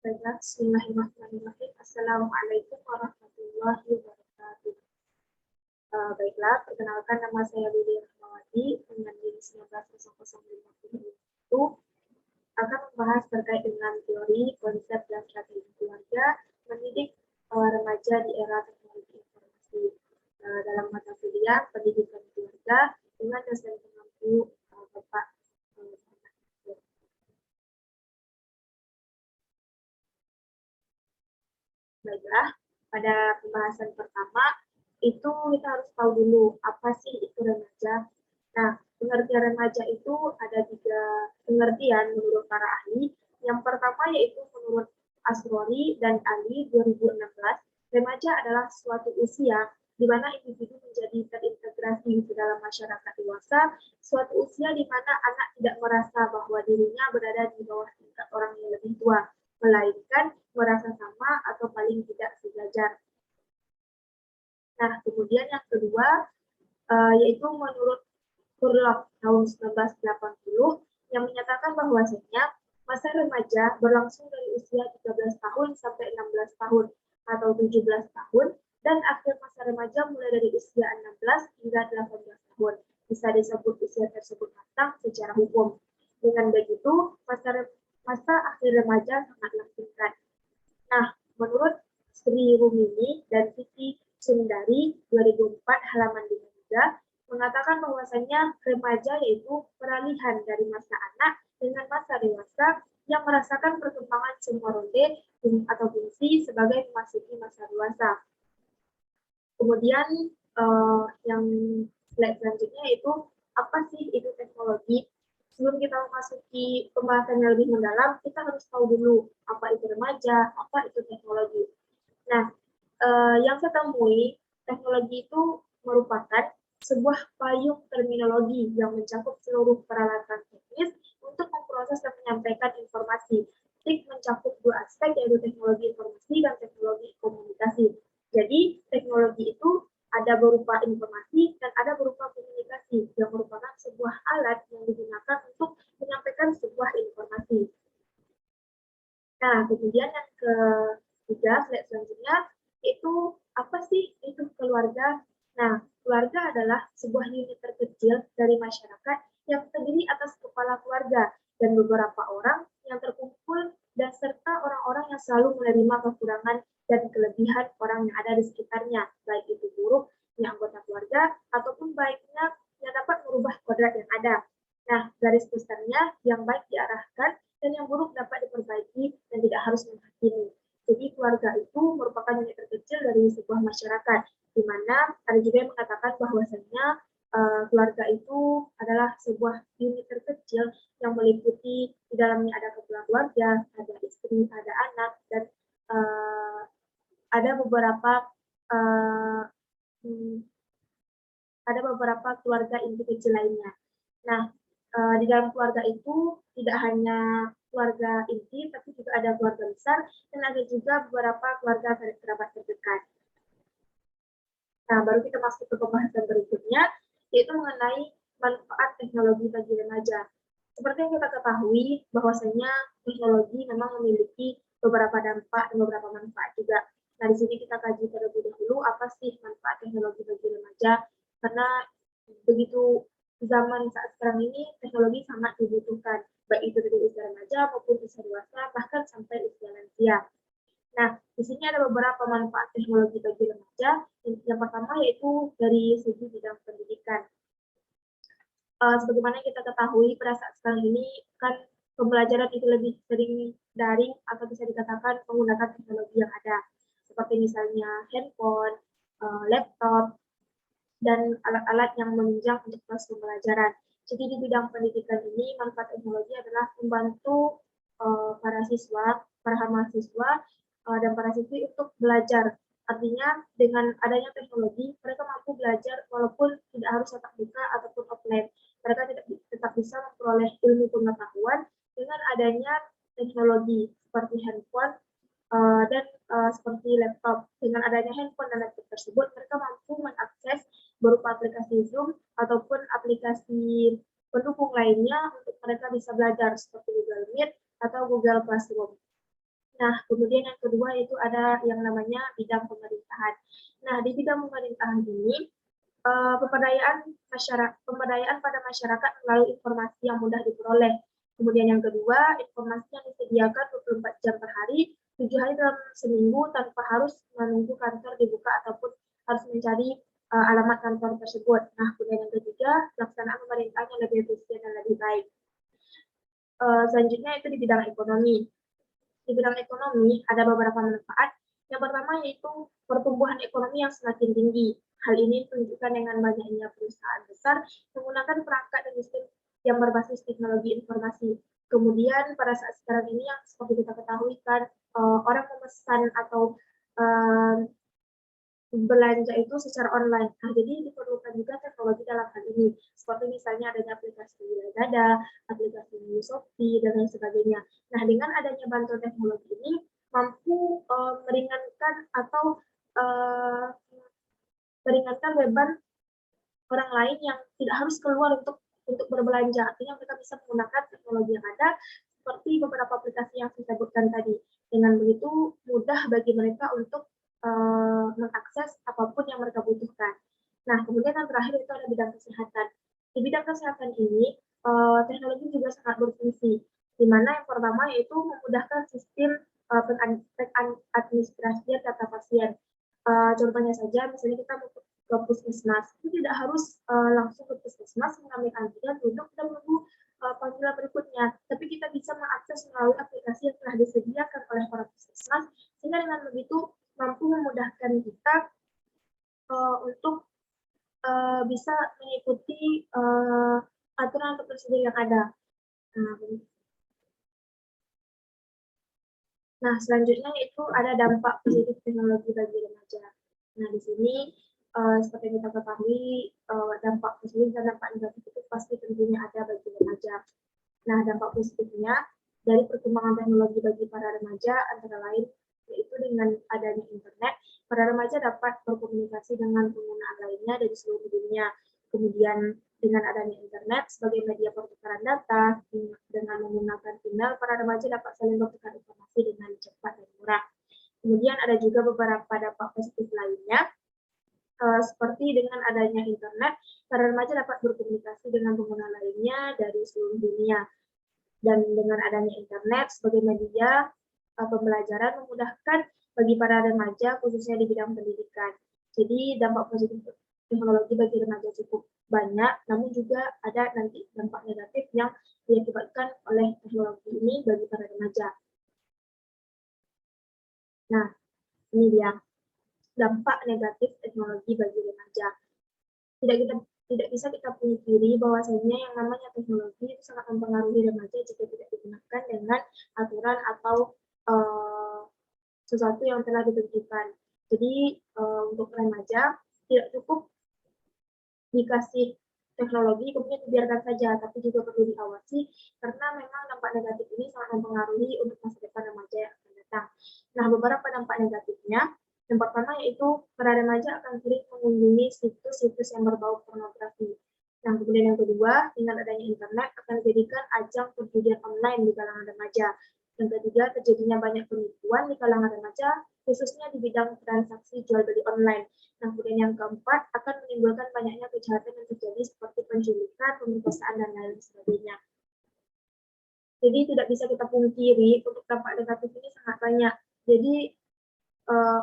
Baiklah, bismillahirrahmanirrahim. Assalamualaikum warahmatullahi wabarakatuh. Baiklah, perkenalkan nama saya Lili Rahmawati dengan NIM 190050 itu akan membahas terkait dengan teori, konsep, dan strategi keluarga mendidik remaja di era teknologi informasi dalam mata kuliah pendidikan keluarga dengan dosen pengampu Bapak. Baiklah, pada pembahasan pertama itu kita harus tahu dulu apa sih itu remaja. Nah, pengertian remaja itu ada 3 pengertian menurut para ahli. Yang pertama yaitu menurut Asrori dan Ali 2016, remaja adalah suatu usia di mana individu menjadi terintegrasi ke dalam masyarakat dewasa, suatu usia di mana anak tidak merasa bahwa dirinya berada di bawah tingkat orang yang lebih tua, melainkan merasa sama atau paling tidak sejajar. Nah, kemudian yang kedua, yaitu menurut Kurlov tahun 1980 yang menyatakan bahwasanya masa remaja berlangsung dari usia 13 tahun sampai 16 tahun atau 17 tahun dan akhir masa remaja mulai dari usia 16 hingga 18 tahun. Bisa disebut usia tersebut matang secara hukum. Dengan begitu, masa akhir remaja sangatlah singkat. Nah, menurut Sri Rumini dan Siti Sundari 2004 halaman 53 mengatakan bahwasanya remaja yaitu peralihan dari masa anak dengan masa dewasa yang merasakan perkembangan semua ronde atau fungsi sebagai memasuki masa dewasa. Kemudian yang slide selanjutnya yaitu apa sih itu teknologi. Sebelum kita memasuki pembahasannya lebih mendalam, kita harus tahu dulu apa itu remaja, apa itu teknologi. Nah, yang saya temui, teknologi itu merupakan sebuah payung terminologi yang mencakup seluruh peralatan teknis untuk memproses dan menyampaikan informasi. TIK mencakup 2 aspek, yaitu teknologi informasi dan teknologi komunikasi. Jadi, teknologi itu ada berupa informasi dan ada berupa komunikasi yang merupakan sebuah alat yang digunakan untuk menyampaikan sebuah informasi. Nah, kemudian yang ketiga, slide selanjutnya, itu apa sih itu keluarga? Nah, keluarga adalah sebuah unit terkecil dari masyarakat yang terdiri atas kepala keluarga dan beberapa orang yang terkumpul dan serta orang-orang yang selalu menerima kekurangan dan kelebihan orang yang ada di sekitarnya, baik itu buruk yang anggota keluarga ataupun baiknya yang dapat merubah kodrat yang ada. Nah, garis besarnya yang baik diarahkan dan yang buruk dapat diperbaiki dan tidak harus menghakimi. Jadi keluarga itu merupakan unit terkecil dari sebuah masyarakat, di mana ada juga yang mengatakan bahwasanya keluarga itu adalah sebuah unit terkecil yang meliputi di dalamnya ada kepala keluarga, ada istri, ada anak, dan ada beberapa keluarga inti kecil lainnya. Nah, di dalam keluarga itu tidak hanya keluarga inti, tapi juga ada keluarga besar dan ada juga beberapa keluarga kerabat terdekat. Nah, baru kita masuk ke pembahasan berikutnya, yaitu mengenai manfaat teknologi bagi remaja. Seperti yang kita ketahui, bahwasanya teknologi memang memiliki beberapa dampak dan beberapa manfaat juga. Nah, di sini kita kaji terlebih dahulu apa sih manfaat teknologi bagi remaja, karena begitu zaman saat sekarang ini teknologi sangat dibutuhkan, baik itu dari usia remaja maupun usia dewasa, bahkan sampai usia lansia. Nah, di sini ada beberapa manfaat teknologi bagi remaja. Yang pertama yaitu dari segi bidang pendidikan. Sebagaimana kita ketahui pada saat sekarang ini kan pembelajaran itu lebih sering daring atau bisa dikatakan menggunakan teknologi yang ada, seperti misalnya handphone, laptop, dan alat-alat yang menunjang untuk proses pembelajaran. Jadi di bidang pendidikan ini manfaat teknologi adalah membantu para mahasiswa dan para siswi untuk belajar. Artinya dengan adanya teknologi mereka mampu belajar walaupun tidak harus tatap muka ataupun offline. Mereka tetap bisa memperoleh ilmu pengetahuan dengan adanya teknologi seperti handphone dan seperti laptop. Dengan adanya handphone dan laptop tersebut, mereka mampu mengakses berupa aplikasi Zoom ataupun aplikasi pendukung lainnya untuk mereka bisa belajar seperti Google Meet atau Google Classroom. Nah, kemudian yang kedua itu ada yang namanya bidang pemerintahan. Nah, di bidang pemerintahan ini pemberdayaan pada masyarakat melalui informasi yang mudah diperoleh. Kemudian yang kedua, informasi yang disediakan 24 jam per hari, 7 hari dalam seminggu tanpa harus menunggu kantor dibuka ataupun harus mencari alamat kantor tersebut. Nah, kemudian yang ketiga, pelaksanaan pemerintahan yang lebih efisien dan lebih baik. Selanjutnya itu di bidang ekonomi. Di bidang ekonomi ada beberapa manfaat. Yang pertama yaitu pertumbuhan ekonomi yang semakin tinggi. Hal ini ditunjukkan dengan banyaknya perusahaan besar menggunakan perangkat dan sistem yang berbasis teknologi informasi. Kemudian pada saat sekarang ini yang seperti kita ketahui kan orang memesan atau belanja itu secara online. Nah, jadi diperlukan juga teknologi dalam hal ini. Seperti misalnya adanya aplikasi Lazada, aplikasi Shopee, dan lain sebagainya. Nah, dengan adanya bantuan teknologi ini, mampu meringankan atau meringankan beban orang lain yang tidak harus keluar untuk berbelanja. Artinya mereka bisa menggunakan teknologi yang ada, seperti beberapa aplikasi yang saya sebutkan tadi. Dengan begitu, mudah bagi mereka untuk mengakses apapun yang mereka butuhkan. Nah, kemudian yang terakhir itu ada bidang kesehatan. Di bidang kesehatan ini, teknologi juga sangat berfungsi, di mana yang pertama yaitu memudahkan sistem pengadministrasian data pasien. Contohnya saja, misalnya kita mau ke puskesmas, itu tidak harus langsung ke puskesmas mengambil antigen, duduk dan menunggu panggilan berikutnya, tapi kita bisa mengakses melalui aplikasi yang telah disediakan oleh para puskesmas, sehingga dengan begitu mampu memudahkan kita untuk bisa mengikuti aturan atau prosedur yang ada. Nah, selanjutnya itu ada dampak positif teknologi bagi remaja. Nah, di sini seperti kita ketahui dampak positif dan dampak negatif itu pasti tentunya ada bagi remaja. Nah, dampak positifnya dari perkembangan teknologi bagi para remaja antara lain yaitu dengan adanya internet, para remaja dapat berkomunikasi dengan pengguna lainnya dari seluruh dunia. Kemudian dengan adanya internet sebagai media pertukaran data, dengan menggunakan email, para remaja dapat saling bertukar informasi dengan cepat dan murah. Kemudian ada juga beberapa dampak positif lainnya, seperti dengan adanya internet, para remaja dapat berkomunikasi dengan pengguna lainnya dari seluruh dunia. Dan dengan adanya internet sebagai media pembelajaran memudahkan bagi para remaja khususnya di bidang pendidikan. Jadi dampak positif teknologi bagi remaja cukup banyak, namun juga ada nanti dampak negatif yang diakibatkan oleh teknologi ini bagi para remaja. Nah, ini dia dampak negatif teknologi bagi remaja. Tidak bisa kita pungkiri bahwasanya yang namanya teknologi itu sangat mempengaruhi remaja jika tidak digunakan dengan aturan atau sesuatu yang telah ditentukan. Jadi untuk remaja tidak cukup dikasih teknologi kemudian dibiarkan saja, tapi juga perlu diawasi karena memang dampak negatif ini sangat mempengaruhi untuk masa depan remaja yang akan datang. Nah, beberapa dampak negatifnya, yang pertama yaitu para remaja akan sering mengunjungi situs-situs yang berbau pornografi. Nah, kemudian yang kedua, dengan adanya internet akan dijadikan ajang perjudian online di kalangan remaja. Yang ketiga, terjadinya banyak penipuan di kalangan remaja, khususnya di bidang transaksi jual beli online. Nah, kemudian yang keempat, akan menimbulkan banyaknya kejahatan yang terjadi seperti penculikan, pemerkosaan, dan lain sebagainya. Jadi tidak bisa kita pungkiri untuk dampak negatif ini sangat banyak. Jadi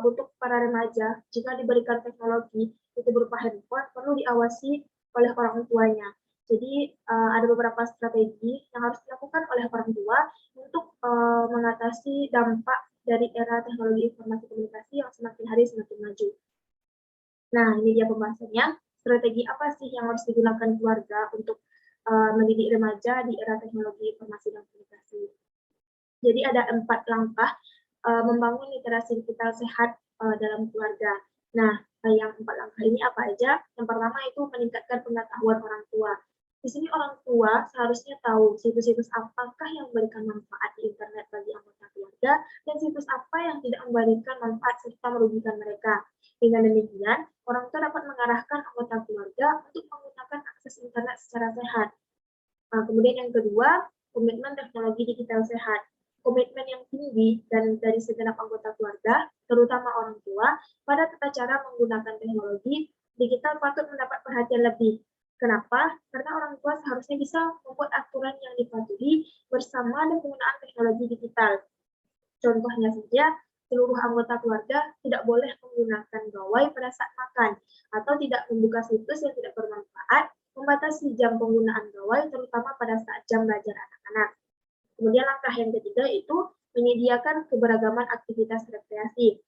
untuk para remaja, jika diberikan teknologi itu berupa handphone, perlu diawasi oleh orang tuanya. Jadi ada beberapa strategi yang harus dilakukan oleh orang tua untuk mengatasi dampak dari era teknologi informasi komunikasi yang semakin hari semakin maju. Nah, ini dia pembahasannya. Strategi apa sih yang harus digunakan keluarga untuk mendidik remaja di era teknologi informasi dan komunikasi? Jadi ada 4 langkah membangun literasi digital sehat dalam keluarga. Nah, yang 4 langkah ini apa aja? Yang pertama itu meningkatkan pengetahuan orang tua. Di sini orang tua seharusnya tahu situs-situs apakah yang memberikan manfaat di internet bagi anggota keluarga dan situs apa yang tidak memberikan manfaat serta merugikan mereka. Dengan demikian, orang tua dapat mengarahkan anggota keluarga untuk menggunakan akses internet secara sehat. Kemudian yang kedua, komitmen teknologi digital sehat. komitmen yang tinggi dan dari segenap anggota keluarga, terutama orang tua, pada tata cara menggunakan teknologi, digital patut mendapat perhatian lebih. Kenapa? Karena orang tua seharusnya bisa membuat aturan yang dipatuhi bersama dengan penggunaan teknologi digital. Contohnya saja, seluruh anggota keluarga tidak boleh menggunakan gawai pada saat makan, atau tidak membuka situs yang tidak bermanfaat, membatasi jam penggunaan gawai, terutama pada saat jam belajar anak-anak. Kemudian langkah yang ketiga itu menyediakan keberagaman aktivitas rekreasi.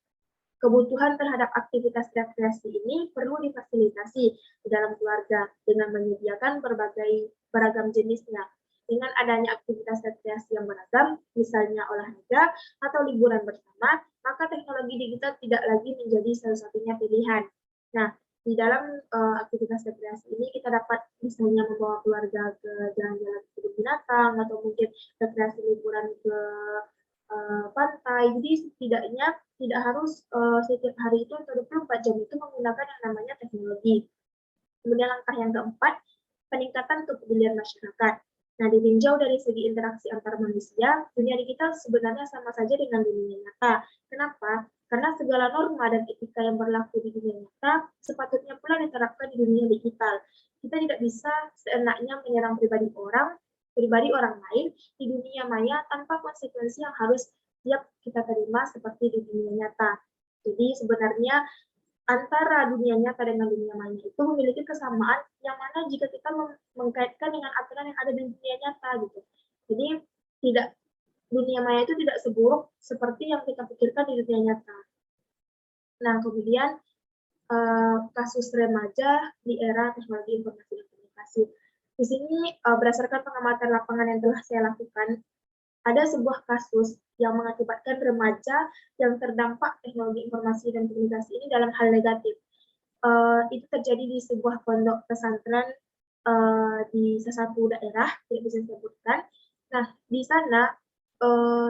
Kebutuhan terhadap aktivitas rekreasi ini perlu difasilitasi di dalam keluarga dengan menyediakan beragam jenisnya. Dengan adanya aktivitas rekreasi yang beragam, misalnya olahraga atau liburan bersama, maka teknologi digital tidak lagi menjadi satu-satunya pilihan. Nah, di dalam aktivitas rekreasi ini kita dapat misalnya membawa keluarga ke jalan-jalan ke kebun binatang atau mungkin rekreasi liburan ke pantai. Jadi setidaknya tidak harus setiap hari itu atau 24 jam itu menggunakan yang namanya teknologi. Kemudian langkah yang keempat, peningkatan kepedulian masyarakat. Nah, ditinjau dari segi interaksi antar manusia, dunia digital sebenarnya sama saja dengan dunia nyata. Kenapa? Karena segala norma dan etika yang berlaku di dunia nyata sepatutnya pula diterapkan di dunia digital. Kita tidak bisa seenaknya menyerang pribadi orang lain di dunia maya tanpa konsekuensi yang harus siap kita terima seperti di dunia nyata. Jadi sebenarnya antara dunia nyata dengan dunia maya itu memiliki kesamaan yang mana jika kita mengkaitkan dengan aturan yang ada di dunia nyata gitu. Jadi dunia maya itu tidak seburuk seperti yang kita pikirkan di dunia nyata. Nah, kemudian kasus remaja di era teknologi informasi dan komunikasi. Di sini berdasarkan pengamatan lapangan yang telah saya lakukan, ada sebuah kasus yang mengakibatkan remaja yang terdampak teknologi informasi dan komunikasi ini dalam hal negatif. Itu terjadi di sebuah pondok pesantren di salah satu daerah, tidak bisa disebutkan. Nah, di sana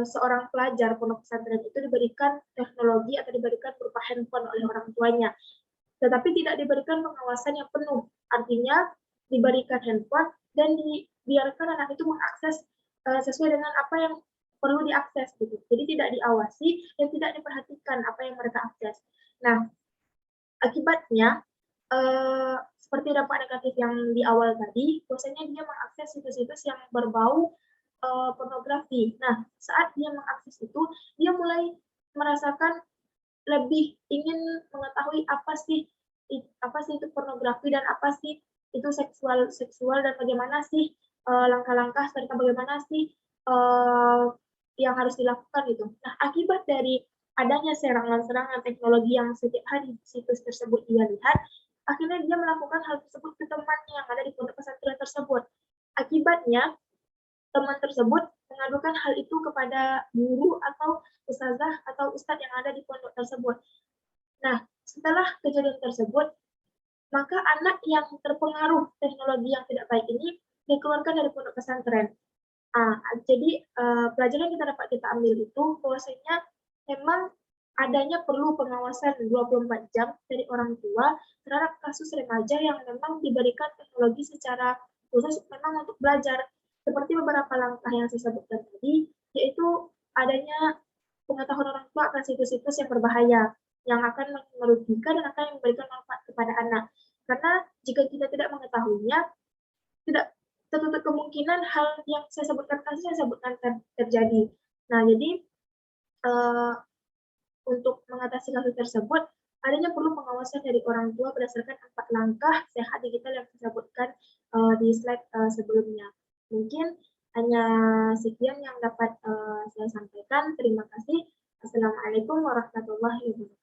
seorang pelajar pondok pesantren itu diberikan teknologi atau diberikan berupa handphone oleh orang tuanya, tetapi tidak diberikan pengawasan yang penuh. Artinya diberikan handphone dan dibiarkan anak itu mengakses sesuai dengan apa yang perlu diakses gitu. Jadi tidak diawasi dan tidak diperhatikan apa yang mereka akses. Nah, akibatnya seperti dampak negatif yang di awal tadi, bahwasanya dia mengakses situs-situs yang berbau pornografi. Nah, saat dia mengakses itu, dia mulai merasakan lebih ingin mengetahui apa sih itu pornografi dan apa sih itu seksual dan bagaimana sih langkah-langkah serta bagaimana sih yang harus dilakukan gitu. Nah, akibat dari adanya serangan-serangan teknologi yang setiap hari situs tersebut dia lihat, akhirnya dia melakukan hal tersebut ke temannya yang ada di pondok pesantren tersebut. Akibatnya teman tersebut mengadukan hal itu kepada guru atau ustazah atau ustadz yang ada di pondok tersebut. Nah, setelah kejadian tersebut, maka anak yang terpengaruh teknologi yang tidak baik ini dikeluarkan dari pondok pesantren. Jadi pelajaran yang kita ambil itu bahwasanya memang adanya perlu pengawasan 24 jam dari orang tua terhadap kasus remaja yang memang diberikan teknologi secara khusus memang untuk belajar. Seperti beberapa langkah yang saya sebutkan tadi, yaitu adanya pengetahuan orang tua akan situs-situs yang berbahaya, yang akan merugikan dan akan memberikan manfaat kepada anak. Karena jika kita tidak mengetahuinya, tidak tertutup kemungkinan hal yang saya sebutkan terjadi. Nah, jadi untuk mengatasi kasus tersebut, adanya perlu pengawasan dari orang tua berdasarkan 4 langkah sehat digital yang saya sebutkan di slide sebelumnya. Mungkin hanya sekian yang dapat saya sampaikan. Terima kasih. Assalamualaikum warahmatullahi wabarakatuh.